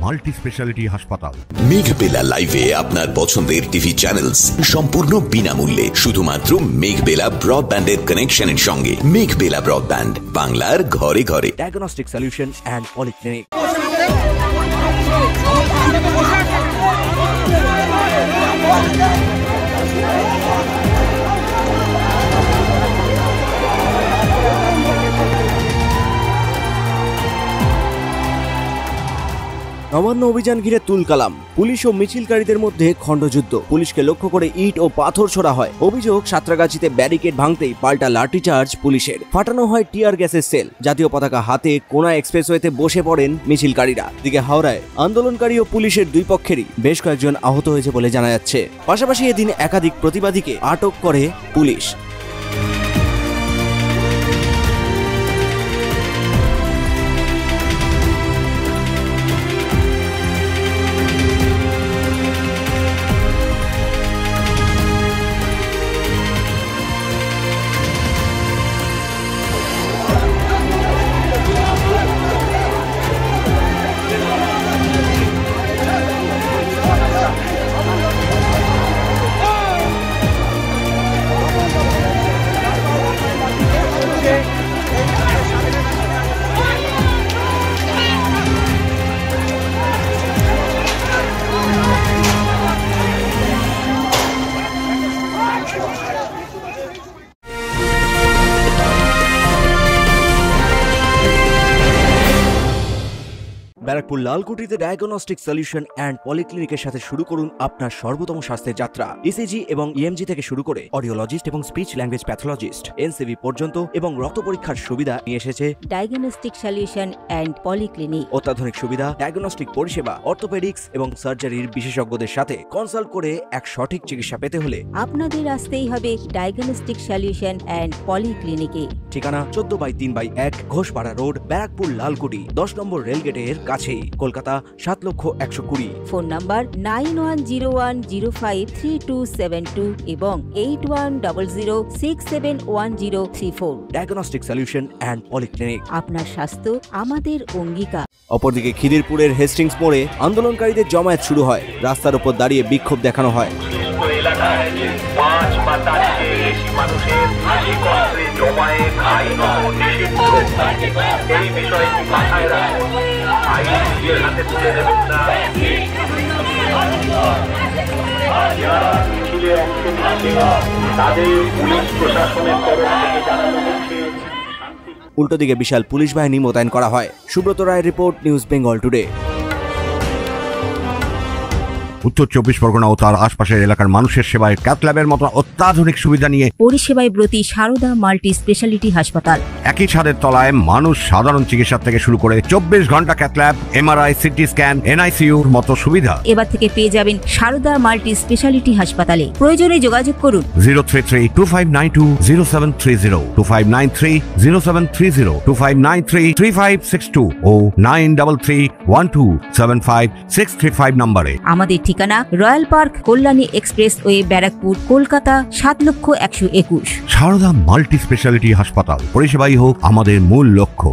Multi specialty হাসপাতাল। মেঘবেলা লাইভে আপনার পছন্দের টিভি চ্যানেলস সম্পূর্ণ বিনামূল্যে শুধুমাত্র মেঘবেলা ব্রডব্যান্ডের কানেকশনের সঙ্গে। মেঘবেলা ব্রডব্যান্ড, বাংলার ঘরে ঘরে। Diagnostic solution and polyclinic. Nabanna অভিযান ঘিরে তুলকালাম। পুলিশ ও মিছিলকারীদের মধ্যে খণ্ডযুদ্ধ। পুলিশকে লক্ষ্য করে ইট ও পাথর ছোড়া হয়। অভিযোগ, সাঁতরাগাছিতে ব্যারিকেড ভাঙতেই পাল্টা লাঠিচার্জ পুলিশের। ফাটানো হয় টিয়ার গ্যাসের সেল। জাতীয় পতাকা হাতে কোনা এক্সপ্রেসওয়েতে বসে পড়েন মিছিলকারীরা। দিকে হাওড়ায় আন্দোলনকারী ও পুলিশের দুই পক্ষেরই বেশ কয়েকজন আহত হয়েছে বলে জানা যাচ্ছে। পাশাপাশি এদিন একাধিক প্রতিবাদীকে আটক করে পুলিশ। ব্যারাকপুর লালকুটিতে ডায়াগনস্টিক সলিউশন অ্যান্ড পলিক্লিনিকের সাথে শুরু করুন আপনার সর্বোত্তম স্বাস্থ্যের যাত্রা। ইসিজি এবং ইএমজি থেকে শুরু করে অডিওলজিস্ট এবং স্পিচ ল্যাঙ্গুয়েজ প্যাথোলজিস্ট, এনসিভি পর্যন্ত এবং রক্ত পরীক্ষার সুবিধা নিয়ে এসেছে ডায়াগনস্টিক সলিউশন অ্যান্ড পলিক্লিনিক। অত্যাধুনিক সুবিধা, ডায়াগনস্টিক পরিষেবা, অর্থোপেডিক্স এবং সার্জারির বিশেষজ্ঞদের সাথে কনসাল্ট করে এক সঠিক চিকিৎসা পেতে হলে আপনাদের আসতেই হবে ডায়াগনস্টিক সলিউশন অ্যান্ড পলিক্লিনিকে। ঠিকানা 14/3/1 ঘোষপাড়া রোড, ব্যারাকপুর লালকুটি, 10 নম্বর রেলগেটের কাছেই, কলকাতা 7,120,000। ফোন নাম্বার 9101053272 এবং 8100671034। Diagnostic solution and polyclinic. আপনার স্বাস্থ্য আমাদের অঙ্গীকার। অপরদিকে খিদিরপুরের হেস্টিংস মোড়ে আন্দোলনকারীদের জমায়েত শুরু হয়। রাস্তার উপর দাঁড়িয়ে বিক্ষোভ দেখানো হয়। উল্টো দিকে বিশাল পুলিশ বাহিনী মোতায়েন করা হয়। সুব্রত রায়ের রিপোর্ট, নিউজ বেঙ্গল টুডে। উত্তর 24 পরগনা ও তার আশপাশের এলাকার মানুষের সেবায় ক্যাথ ল্যাবের মতো অত্যাধুনিক সুবিধা নিয়ে পরিষেবায় ব্রতী সারদা মাল্টি স্পেশালিটি হাসপাতাল। একই ছাদের তলায় মানুষ সাধারণ চিকিৎসা থেকে শুরু করে 24 ঘন্টা cath lab, MRI, CT scan, এনআইসিইউর মতো সুবিধা এবার থেকে পেয়ে যাবেন সারদা মাল্টি স্পেশালিটি হাসপাতালে। প্রয়োজনে যোগাযোগ করুন 033-2592-0730, 2593-0730, 2593-3562 ও 9331275635 নম্বরে। আমাদের ঠিকানা Royal park, Kalyani expressway, Barrackpore, Kolkata 7,121,000। Sarada multi specialty হাসপাতাল, পরিষেবাই হোক আমাদের মূল লক্ষ্য।